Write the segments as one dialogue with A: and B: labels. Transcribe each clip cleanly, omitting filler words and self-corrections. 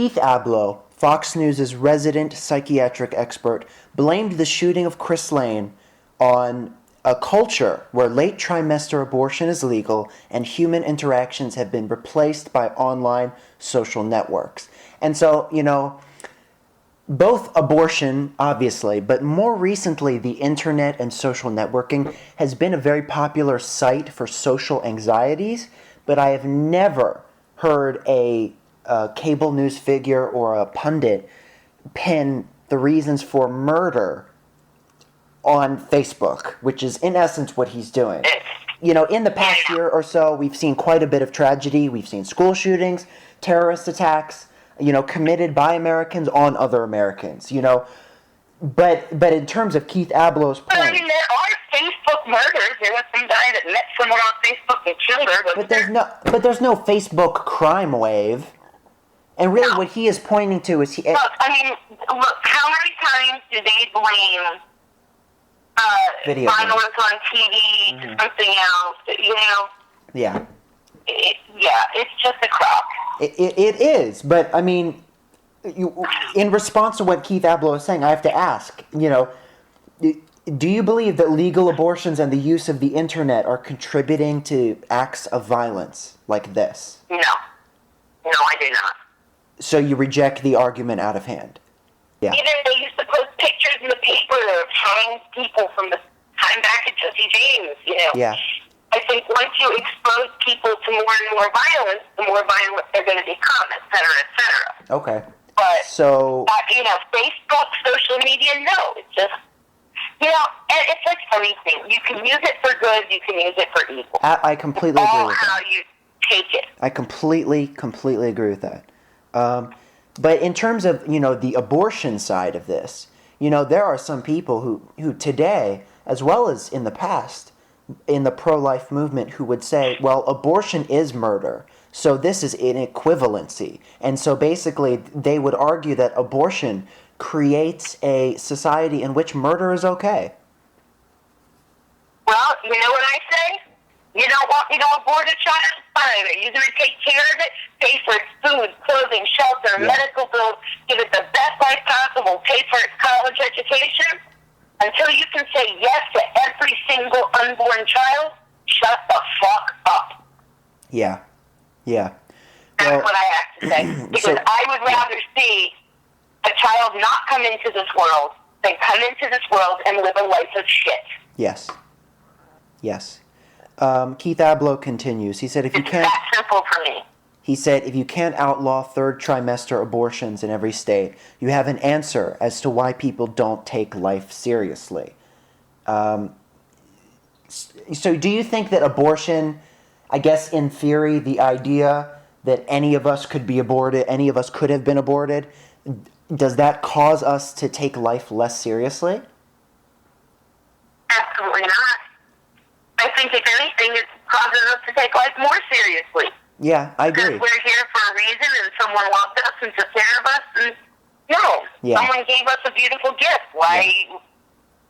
A: Keith Ablow, Fox News' resident psychiatric expert, blamed the shooting of Chris Lane on a culture where late trimester abortion is legal and human interactions have been replaced by online social networks. And so, both abortion, obviously, but more recently, the internet and social networking has been a very popular site for social anxieties, but I have never heard a cable news figure or a pundit pin the reasons for murder on Facebook, which is in essence what he's doing. In the past year or so, we've seen quite a bit of tragedy. We've seen school shootings, terrorist attacks, committed by Americans on other Americans, But in terms of Keith Ablow's point...
B: I mean, there are Facebook murders. There was some guy that met someone on Facebook and killed her.
A: But there's no Facebook crime wave. And really what he is pointing to is...
B: Look, how many times do they blame violence on TV to something else,
A: Yeah.
B: It's just a crop.
A: It is, but I mean, in response to what Keith Ablow is saying, I have to ask, do you believe that legal abortions and the use of the internet are contributing to acts of violence like this?
B: No, I do not.
A: So you reject the argument out of hand? Yeah.
B: Even they used to post pictures in the paper of hanged people from the time back at Jesse James,
A: Yeah.
B: I think once you expose people to more and more violence, the more violent they're going to become, et cetera, et cetera.
A: Okay.
B: But,
A: so...
B: Facebook, social media, no. It's just, and it's like everything. You can use it for good, you can use it for evil.
A: I completely agree with that.
B: How you take it.
A: I completely agree with that. But in terms of, the abortion side of this, there are some people who today, as well as in the past, in the pro-life movement, who would say, well, abortion is murder, so this is an equivalency. And so basically they would argue that abortion creates a society in which murder is okay.
B: Well, you know what I say? You don't want me to abort a child? Fine. Are you going to take care of it? Pay for its food, clothing, shelter, medical bills, give it the best life possible, pay for its college education? Until you can say yes to every single unborn child, shut the fuck up.
A: Yeah.
B: That's what I have to say. Because I would rather see a child not come into this world than come into this world and live a life of shit.
A: Yes. Keith Ablow continues. He said,
B: It's that simple for me.
A: He said, if you can't outlaw third trimester abortions in every state, you have an answer as to why people don't take life seriously. So do you think that abortion, I guess in theory, the idea that any of us could be aborted, any of us could have been aborted, does that cause us to take life less seriously?
B: Absolutely not. I think if anything, it causes us to take life more seriously.
A: Yeah, I agree.
B: Because we're here for a reason, and someone loved us and took care of us, and someone gave us a beautiful gift. Why? Yeah.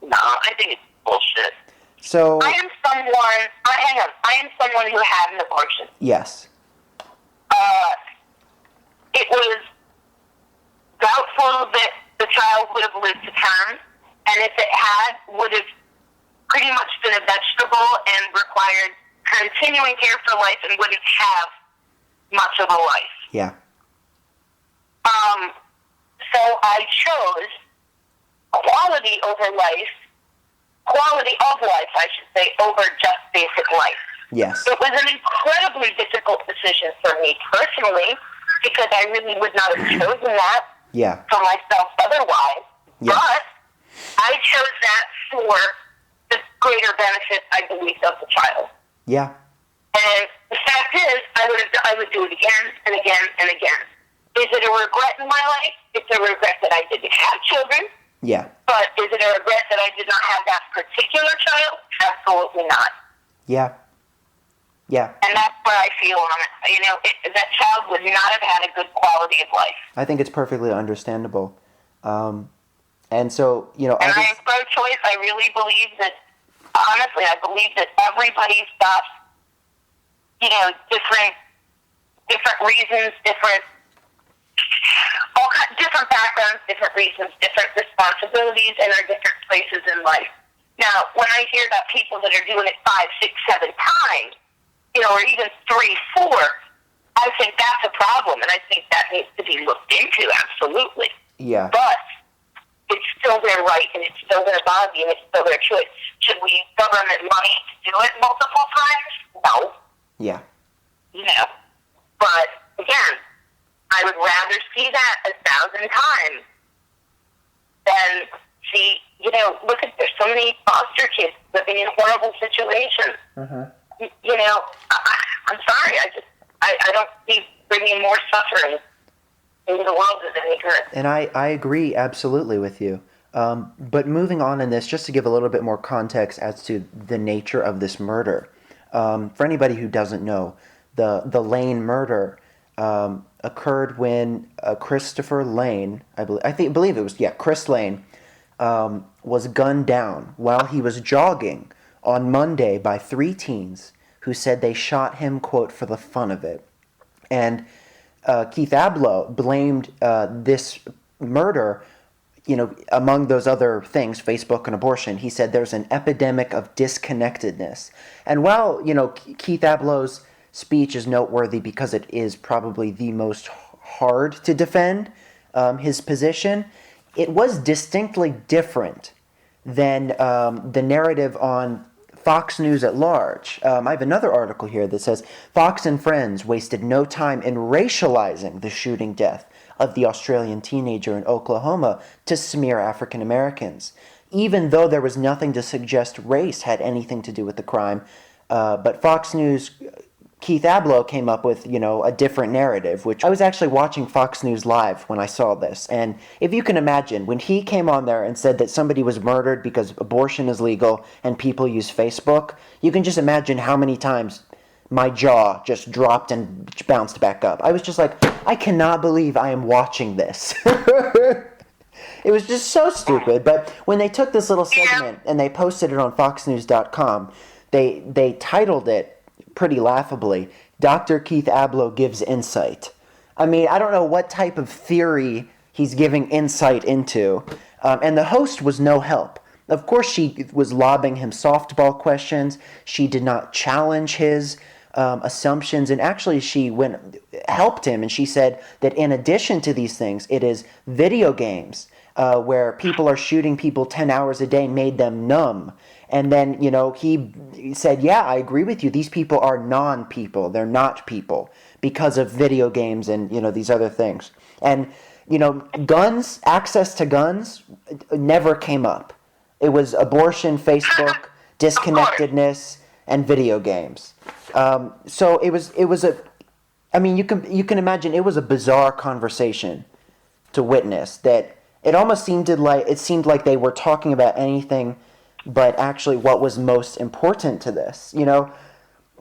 B: No, I think it's bullshit.
A: So
B: I am someone who had an abortion.
A: Yes.
B: It was doubtful that the child would have lived to term, and if it had, would have pretty much been a vegetable and required continuing care for life and wouldn't have much of a life.
A: Yeah.
B: So I chose quality of life, I should say, over just basic life.
A: Yes.
B: It was an incredibly difficult decision for me personally, because I really would not have chosen that for myself otherwise. Yeah. But I chose that for the greater benefit, I believe, of the child.
A: Yeah.
B: And the fact is, I would do it again and again and again. Is it a regret in my life? It's a regret that I didn't have children.
A: Yeah.
B: But is it a regret that I did not have that particular child? Absolutely not.
A: Yeah.
B: And that's where I feel on it. That child would not have had a good quality of life.
A: I think it's perfectly understandable. And so,
B: And I am pro-choice. I really believe that, honestly, I believe that everybody's got, different reasons, different different reasons, different responsibilities, and are different places in life. Now, when I hear about people that are doing it 5, 6, 7 times, or even 3, 4, I think that's a problem, and I think that needs to be looked into, absolutely.
A: Yeah.
B: But it's still their right, and it's still their body, and it's still their choice. Should we use government money to do it multiple times? No.
A: Yeah.
B: But, again, I would rather see that 1,000 times than see, look at, there's so many foster kids living in horrible situations. I'm sorry, I don't see bringing more suffering into the world as any good.
A: And I agree absolutely with you. But moving on in this, just to give a little bit more context as to the nature of this murder. For anybody who doesn't know, the Lane murder occurred when Christopher Lane, I believe it was Chris Lane, was gunned down while he was jogging on Monday by 3 teens who said they shot him, quote, for the fun of it. And Keith Ablow blamed this murder, among those other things, Facebook and abortion. He said there's an epidemic of disconnectedness. And while, Keith Ablow's speech is noteworthy because it is probably the most hard to defend his position, it was distinctly different than the narrative on Fox News at large. I have another article here that says, Fox and Friends wasted no time in racializing the shooting death of the Australian teenager in Oklahoma to smear African Americans, even though there was nothing to suggest race had anything to do with the crime. But Fox News, Keith Ablow came up with, a different narrative, which I was actually watching Fox News Live when I saw this. And if you can imagine, when he came on there and said that somebody was murdered because abortion is legal and people use Facebook, you can just imagine how many times my jaw just dropped and bounced back up. I was just like, I cannot believe I am watching this. It was just so stupid. But when they took this little segment and they posted it on foxnews.com, they titled it pretty laughably, Dr. Keith Ablow gives insight. I mean, I don't know what type of theory he's giving insight into. And the host was no help. Of course, she was lobbing him softball questions. She did not challenge his assumptions. And actually, she helped him. And she said that in addition to these things, it is video games where people are shooting people 10 hours a day made them numb. And then, he said, yeah, I agree with you. These people are non-people. They're not people because of video games and, these other things. And, guns, access to guns never came up. It was abortion, Facebook, disconnectedness, and video games. So it was you can imagine it was a bizarre conversation to witness that it almost seemed like they were talking about anything but actually what was most important to this,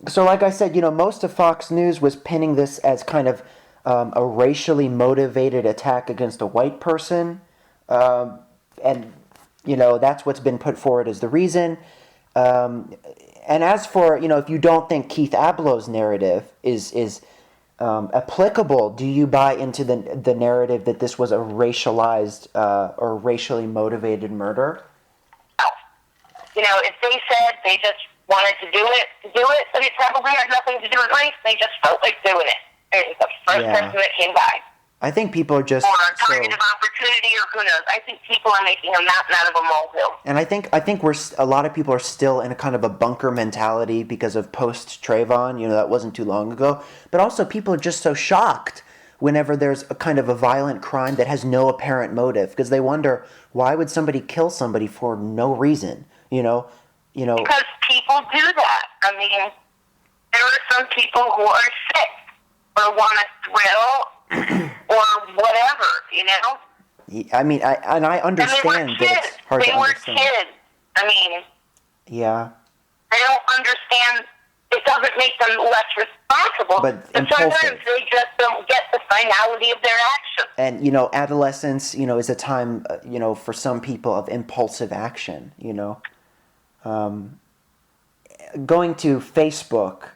A: So like I said, most of Fox News was pinning this as kind of a racially motivated attack against a white person. And, that's what's been put forward as the reason. And as for, if you don't think Keith Ablow's narrative is applicable, do you buy into the narrative that this was a racialized or racially motivated murder?
B: If they said they just wanted to do it, then it probably had nothing to do with race. They just felt like doing it. It was the first person that came by.
A: I think people are just
B: or a target of opportunity, or who knows. I think people are making a mountain out of a molehill.
A: And I think a lot of people are still in a kind of a bunker mentality because of post Trayvon. That wasn't too long ago. But also, people are just so shocked whenever there's a kind of a violent crime that has no apparent motive, because they wonder, why would somebody kill somebody for no reason?
B: Because people do that. I mean, there are some people who are sick or want a thrill or whatever,
A: I mean, I understand that it's hard to understand.
B: They were kids. I mean,
A: yeah.
B: They don't understand. It doesn't make them less responsible.
A: But
B: sometimes they just don't get the finality of their action.
A: And, adolescence, is a time, for some people of impulsive action, Going to Facebook,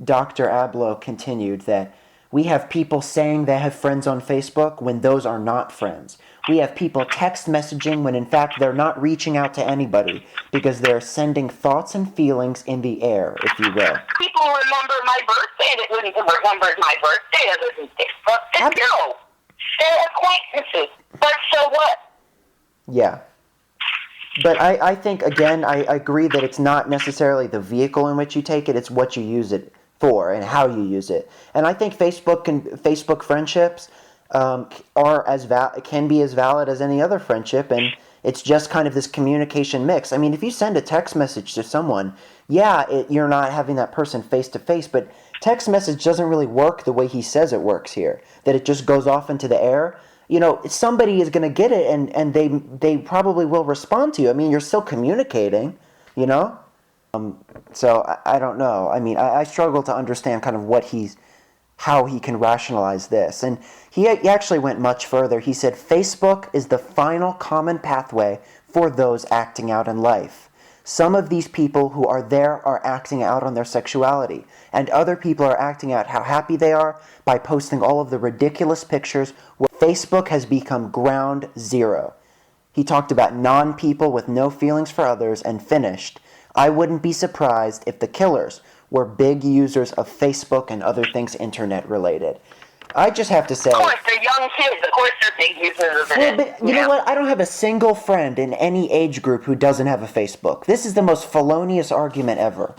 A: Dr. Ablow continued that We have people saying they have friends on Facebook when those are not friends. We have people text messaging when in fact they're not reaching out to anybody because they're sending thoughts and feelings in the air, if you will.
B: People remember my birthday that wouldn't have remembered my birthday other than Facebook. No. They're acquaintances. But so what?
A: Yeah. But I think, again, I agree that it's not necessarily the vehicle in which you take it, it's what you use it for and how you use it. And I think Facebook friendships can be as valid as any other friendship, and it's just kind of this communication mix. I mean, if you send a text message to someone, you're not having that person face to face, but text message doesn't really work the way he says it works here, that it just goes off into the air. You know, somebody is going to get it, and they probably will respond to you. I mean, you're still communicating, you know? So I don't know. I mean, I struggle to understand kind of how he can rationalize this. And he actually went much further. He said, Facebook is the final common pathway for those acting out in life. Some of these people who are there are acting out on their sexuality, and other people are acting out how happy they are by posting all of the ridiculous pictures where Facebook has become ground zero. He talked about non-people with no feelings for others and finished, I wouldn't be surprised if the killers were big users of Facebook and other things internet related. I just have to say...
B: Of course, they're young kids. Of course they're big users of it.
A: Well, but you know what? I don't have a single friend in any age group who doesn't have a Facebook. This is the most felonious argument ever.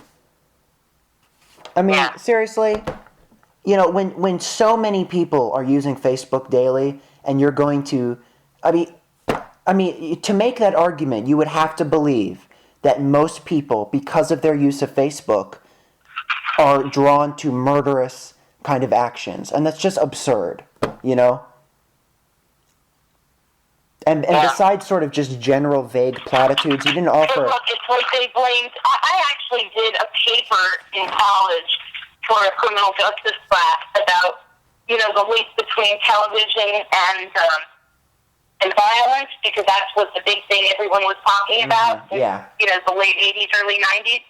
A: I mean, seriously? You know, when so many people are using Facebook daily, and you're going to... I mean, to make that argument, you would have to believe that most people, because of their use of Facebook, are drawn to murderous kind of actions, and that's just absurd, you know? And besides sort of just general vague platitudes, he didn't offer...
B: Look, it's like they blamed... I actually did a paper in college for a criminal justice class about, you know, the link between television and violence, because that's what the big thing everyone was talking about.
A: Yeah.
B: You know, the late 80s, early 90s.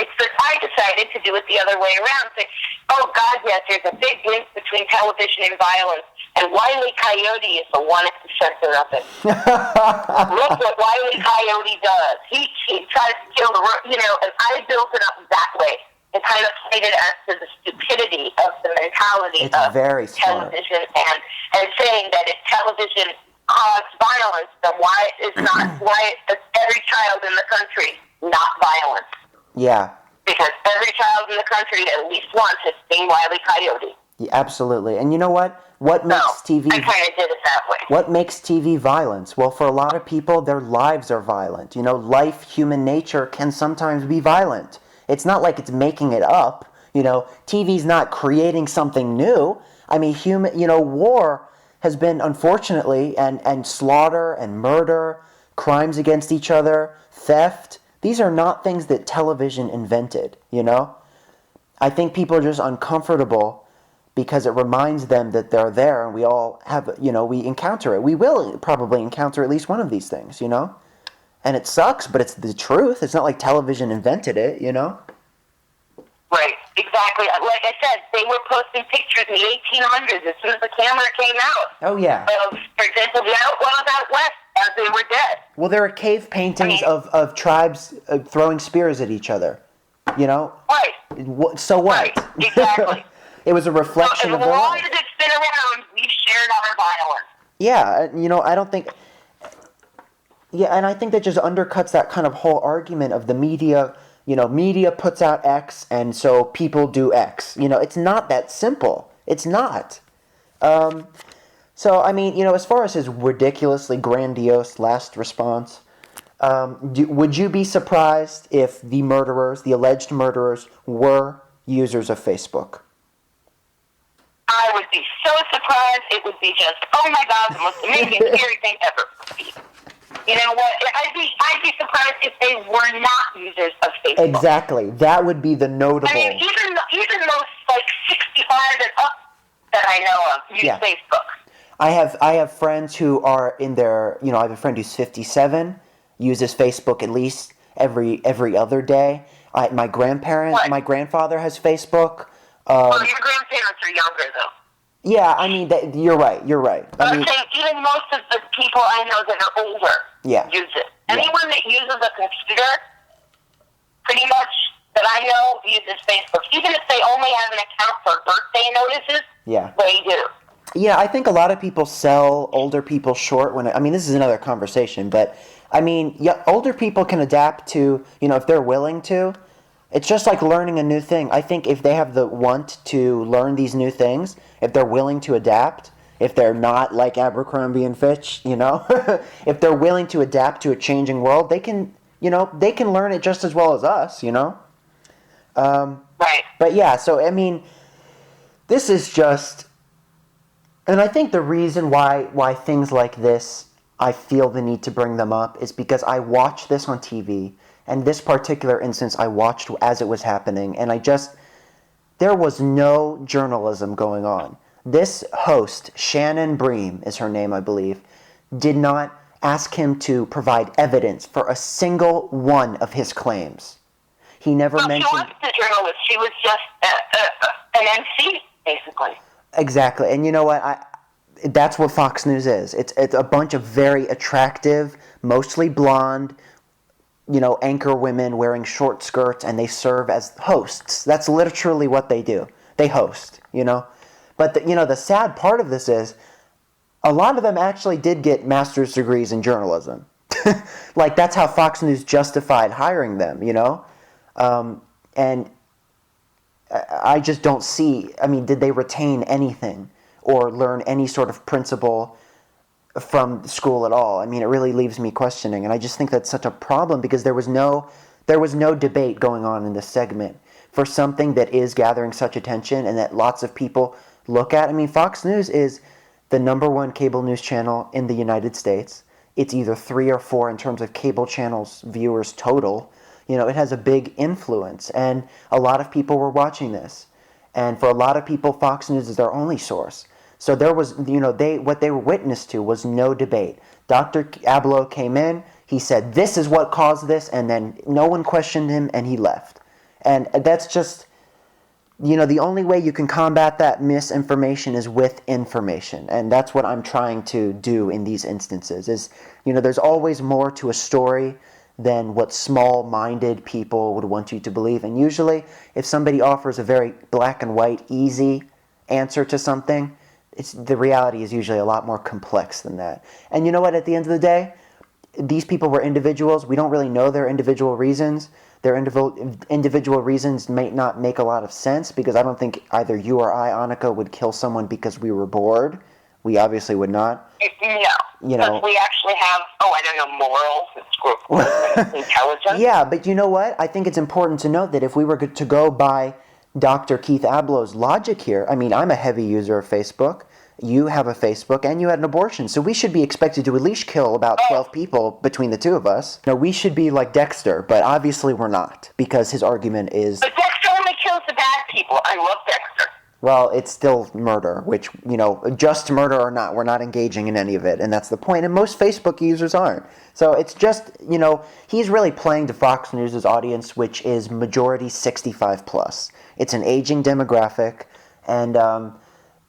B: It's that I decided to do it the other way around. Say, oh, God, yes, there's a big link between television and violence. And Wile E. Coyote is the one at the center of it. Look what Wile E. Coyote does. He tries to kill you know, and I built it up that way. And kind of played it as to the stupidity of the mentality of
A: very
B: television and saying that if television caused violence, then why is every child in the country not violent?
A: Yeah.
B: Because every child in the country at least once has seen Wile E. Coyote.
A: Yeah, absolutely. And you know what? What makes TV...
B: I kind of did it that way.
A: What makes TV violence? Well, for a lot of people, their lives are violent. You know, life, human nature can sometimes be violent. It's not like it's making it up. You know, TV's not creating something new. I mean, war has been, unfortunately, and slaughter and murder, crimes against each other, theft... These are not things that television invented, you know? I think people are just uncomfortable because it reminds them that they're there, and we all have, you know, we encounter it. We will probably encounter at least one of these things, you know? And it sucks, but it's the truth. It's not like television invented it, you know?
B: Right, exactly. Like I said, they were posting pictures in the 1800s as soon as the camera came out.
A: Oh, yeah.
B: For example, the outlaws out west, as they were dead.
A: Well, there are cave paintings of tribes throwing spears at each other, you know?
B: Right.
A: So what?
B: Right, exactly.
A: It was a reflection of their
B: life. As long
A: life.
B: as it's been around, we've shared our violence.
A: Yeah, you know, I don't think... Yeah, and I think that just undercuts that kind of whole argument of the media... You know, media puts out X, and so people do X. You know, it's not that simple. It's not. So, I mean, you know, as far as his ridiculously grandiose last response, would you be surprised if the alleged murderers, were users of Facebook?
B: I would be so surprised. It would be just, oh my God, the most amazing, scary thing ever. You know what? I'd be surprised if they were not users of Facebook.
A: Exactly. That would be the notable.
B: I mean, even those like 65 and up that I know of use Facebook.
A: I have friends who are in their, you know, I have a friend who's 57, uses Facebook at least every other day. My grandfather has Facebook.
B: Well, your grandparents are younger though.
A: Yeah, I mean, you're right. You're right.
B: But
A: I
B: I'm
A: mean,
B: saying even most of the people I know that are older
A: yeah.
B: use it.
A: Yeah.
B: Anyone that uses a computer, pretty much that I know, uses Facebook. Even if they only have an account for birthday notices,
A: Yeah.
B: they do.
A: Yeah, I think a lot of people sell older people short when, I mean, this is another conversation, but I mean, yeah, older people can adapt to, if they're willing to. It's just like learning a new thing. I think if they have the want to learn these new things, if they're willing to adapt, if they're not like Abercrombie and Fitch, if they're willing to adapt to a changing world, they can learn it just as well as us.
B: Right.
A: But yeah, so I mean, this is just, and I think the reason why things like this, I feel the need to bring them up, is because I watched this on TV, and this particular instance I watched as it was happening, and there was no journalism going on. This host, Shannon Bream is her name, I believe, did not ask him to provide evidence for a single one of his claims. He never mentioned...
B: She wasn't a journalist. She was just an MC, basically.
A: Exactly. And you know what? That's what Fox News is. It's a bunch of very attractive, mostly blonde, anchor women wearing short skirts, and they serve as hosts. That's literally what they do. They host, But the sad part of this is a lot of them actually did get master's degrees in journalism. Like, that's how Fox News justified hiring them, and I just don't see, I mean, did they retain anything or learn any sort of principle from school at all? I mean, it really leaves me questioning, and I just think that's such a problem because there was no debate going on in this segment for something that is gathering such attention and that lots of people look at. I mean, Fox News is the #1 cable news channel in the United States. It's either 3 or 4 in terms of cable channels viewers total. It has a big influence, and a lot of people were watching this. And for a lot of people, Fox News is their only source. So there was, what they were witness to was no debate. Dr. Ablow came in, he said, this is what caused this, and then no one questioned him, and he left. And that's just, the only way you can combat that misinformation is with information. And that's what I'm trying to do in these instances is, there's always more to a story than what small-minded people would want you to believe. And usually, if somebody offers a very black and white, easy answer to something, the reality is usually a lot more complex than that. And you know what? At the end of the day, these people were individuals. We don't really know their individual reasons. Their individual reasons may not make a lot of sense because I don't think either you or I, Annika, would kill someone because we were bored. We obviously would not.
B: No. Because we actually have, morals, intelligence.
A: Yeah, but you know what? I think it's important to note that if we were to go by Dr. Keith Ablow's logic here, I mean, I'm a heavy user of Facebook. You have a Facebook, and you had an abortion. So we should be expected to at least kill about 12 people between the two of us. No, we should be like Dexter, but obviously we're not, because his argument is...
B: But Dexter only kills the bad people. I love Dexter.
A: Well, it's still murder, which, just murder or not, we're not engaging in any of it, and that's the point, and most Facebook users aren't. So it's just, he's really playing to Fox News' audience, which is majority 65 plus. It's an aging demographic, and,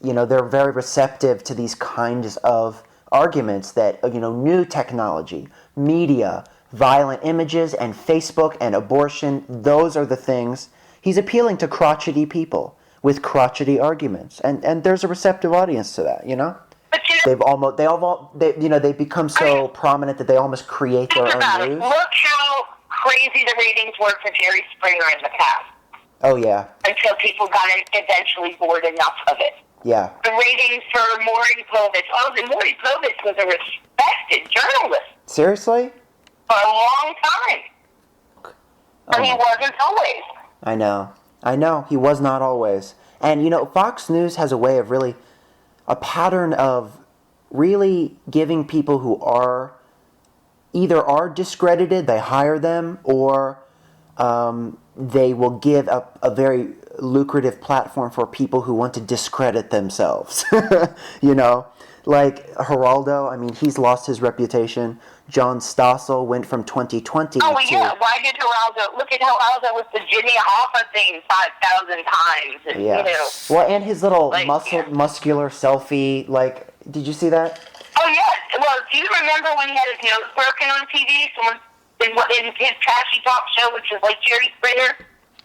A: they're very receptive to these kinds of arguments that, new technology, media, violent images, and Facebook and abortion, those are the things. He's appealing to crotchety people with crotchety arguments, and there's a receptive audience to that,
B: But
A: they've become so prominent that they almost create their own news.
B: Look how crazy the ratings were for Jerry Springer in the past.
A: Oh yeah.
B: Until people got eventually bored enough of it.
A: Yeah.
B: The ratings for Maury Povich. Maury Povich was a respected journalist.
A: Seriously?
B: For a long time. But he wasn't always.
A: I know. He was not always. And, Fox News has a pattern of really giving people who either are discredited, they hire them, or they will give a very lucrative platform for people who want to discredit themselves. Like Geraldo, I mean, he's lost his reputation. John Stossel went from 2020
B: Oh,
A: to...
B: yeah. Why did Geraldo... Look at how Geraldo was Virginia Hoffa thing 5,000 times. And,
A: Yeah.
B: you know,
A: Well, and his little
B: like,
A: muscular selfie, like, did you see that?
B: oh, yeah. Well, do you remember when he had his nose broken on TV? Someone in his trashy talk show, which is like Jerry Springer.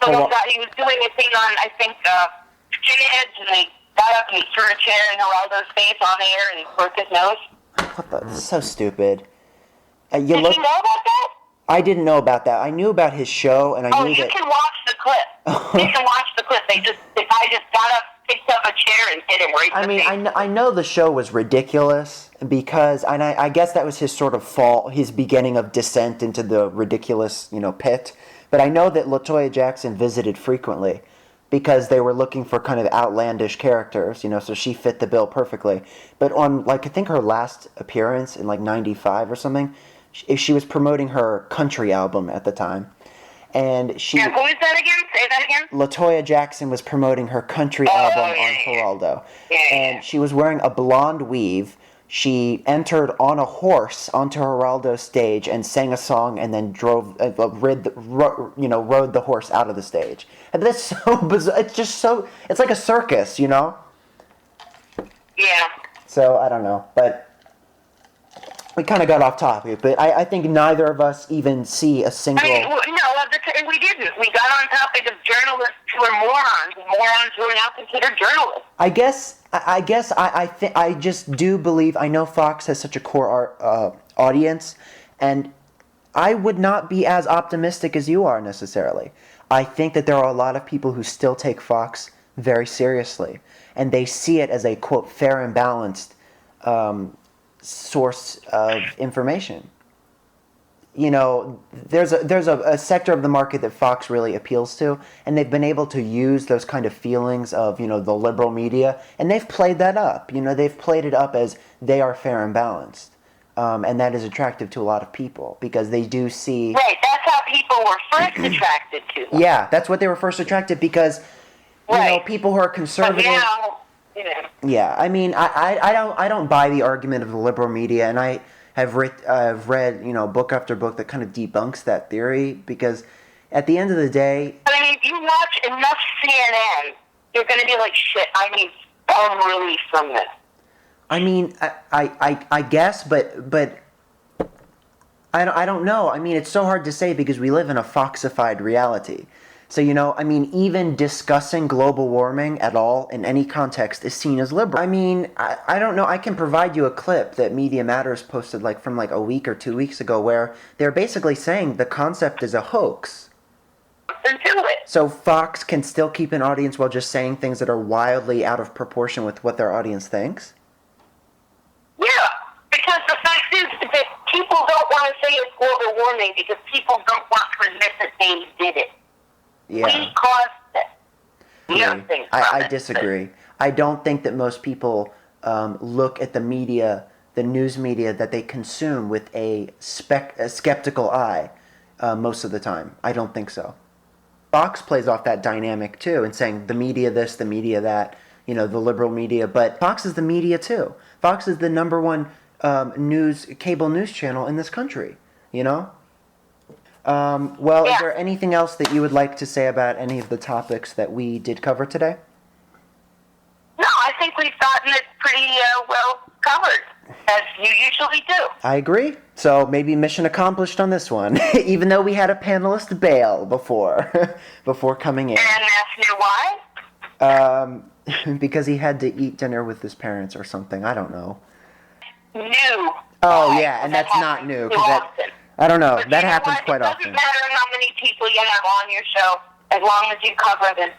B: He was doing a thing on, I think, skinheads, and they got up and he threw a chair in Geraldo's face on air and broke his nose.
A: What the? This is so stupid.
B: Did you know about that?
A: I didn't know about that. I knew about his show, and I knew that...
B: Oh, you can watch the clip. You can watch the clip. The guy just got up, picked up a chair, and hit him right in the face.
A: I know the show was ridiculous because, and I guess that was his sort of fault, his beginning of descent into the ridiculous, pit. But I know that LaToya Jackson visited frequently because they were looking for kind of outlandish characters, so she fit the bill perfectly. But on, I think her last appearance in, 95 or something, she was promoting her country album at the time. And she...
B: Yeah, who is that again? Say that again?
A: LaToya Jackson was promoting her country album on Geraldo. And she was wearing a blonde weave. She entered on a horse onto Geraldo's stage and sang a song, and then rode the horse out of the stage. And that's so bizarre. It's just so... It's like a circus,
B: Yeah.
A: So, I don't know. But we kind of got off topic. But I think neither of us even see a single...
B: We didn't. We got on topic of journalists who are morons, and morons who are now considered journalists.
A: I just do believe, I know Fox has such a core audience, and I would not be as optimistic as you are necessarily. I think that there are a lot of people who still take Fox very seriously, and they see it as a, quote, fair and balanced source of information. There's a sector of the market that Fox really appeals to, and they've been able to use those kind of feelings of, the liberal media, and they've played that up. They've played it up as they are fair and balanced. And that is attractive to a lot of people, because they do see...
B: Right, that's how people were first attracted to them.
A: Yeah, that's what they were first attracted, because, people who are conservative...
B: But now,
A: Yeah, I mean, I don't buy the argument of the liberal media, and I've read, book after book that kind of debunks that theory, because at the end of the day... I mean,
B: if you watch enough CNN, you're going to be like, shit, I need some relief from this.
A: I mean, I guess, but I don't know. I mean, it's so hard to say because we live in a Foxified reality. So, even discussing global warming at all in any context is seen as liberal. I mean, I don't know. I can provide you a clip that Media Matters posted from a week or 2 weeks ago where they're basically saying the concept is a hoax. So Fox can still keep an audience while just saying things that are wildly out of proportion with what their audience thinks?
B: Yeah, because the fact is that people don't want to say it's global warming because people don't want to admit that they did it.
A: Yeah.
B: We caused it.
A: I disagree. I don't think that most people look at the media, the news media that they consume with a skeptical eye most of the time. I don't think so. Fox plays off that dynamic too and saying the media this, the media that, the liberal media. But Fox is the media too. Fox is the number one cable news channel in this country, Is there anything else that you would like to say about any of the topics that we did cover today?
B: No, I think we've gotten it pretty well covered, as you usually do.
A: I agree. So maybe mission accomplished on this one, even though we had a panelist bail before coming in.
B: And ask me why?
A: Because he had to eat dinner with his parents or something. I don't know.
B: New.
A: Oh, yeah, and that's not new. I don't know. That happens quite often.
B: It doesn't matter how many people you have on your show, as long as you cover the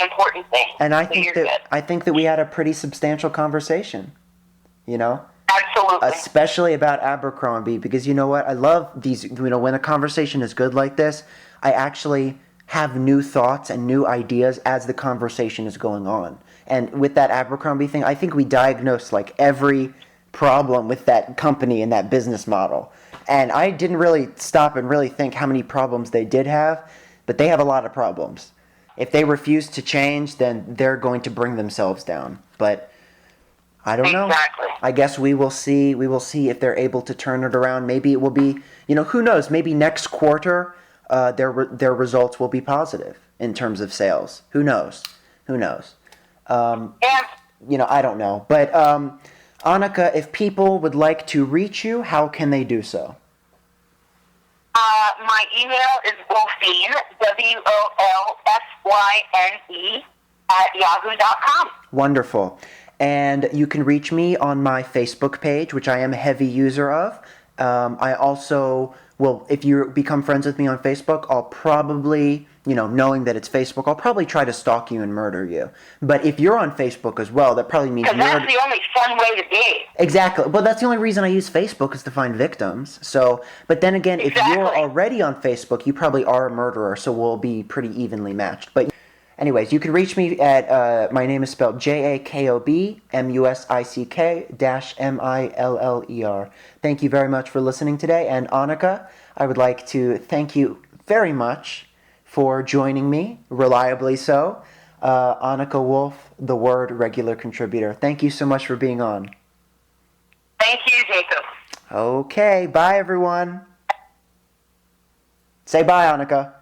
B: important things.
A: And I think that we had a pretty substantial conversation.
B: Absolutely.
A: Especially about Abercrombie, because you know what? I love these. When a conversation is good like this, I actually have new thoughts and new ideas as the conversation is going on. And with that Abercrombie thing, I think we diagnosed every problem with that company and that business model. And I didn't really stop and really think how many problems they did have, but they have a lot of problems. If they refuse to change, then they're going to bring themselves down. But I don't know.
B: Exactly.
A: I guess we will see. We will see if they're able to turn it around. Maybe it will be. Who knows? Maybe next quarter, their results will be positive in terms of sales. Who knows? Who knows?
B: Yeah.
A: I don't know. But Annika, if people would like to reach you, how can they do so?
B: My email is Wolfsyne, WOLFYNE, @yahoo.com.
A: Wonderful. And you can reach me on my Facebook page, which I am a heavy user of. I also will, if you become friends with me on Facebook, I'll probably, knowing that it's Facebook, I'll probably try to stalk you and murder you. But if you're on Facebook as well, that probably means
B: Because that's the only fun way to be.
A: Exactly. Well, that's the only reason I use Facebook is to find victims. So, but then again, if you're already on Facebook, you probably are a murderer, so we'll be pretty evenly matched. But anyways, you can reach me at, my name is spelled JAKOBMUSICK-MILLER. Thank you very much for listening today. And Annika, I would like to thank you very much for joining me, reliably so. Annika Wolf, The Word regular contributor. Thank you so much for being on.
B: Thank you, Jacob.
A: Okay, bye everyone. Say bye, Annika.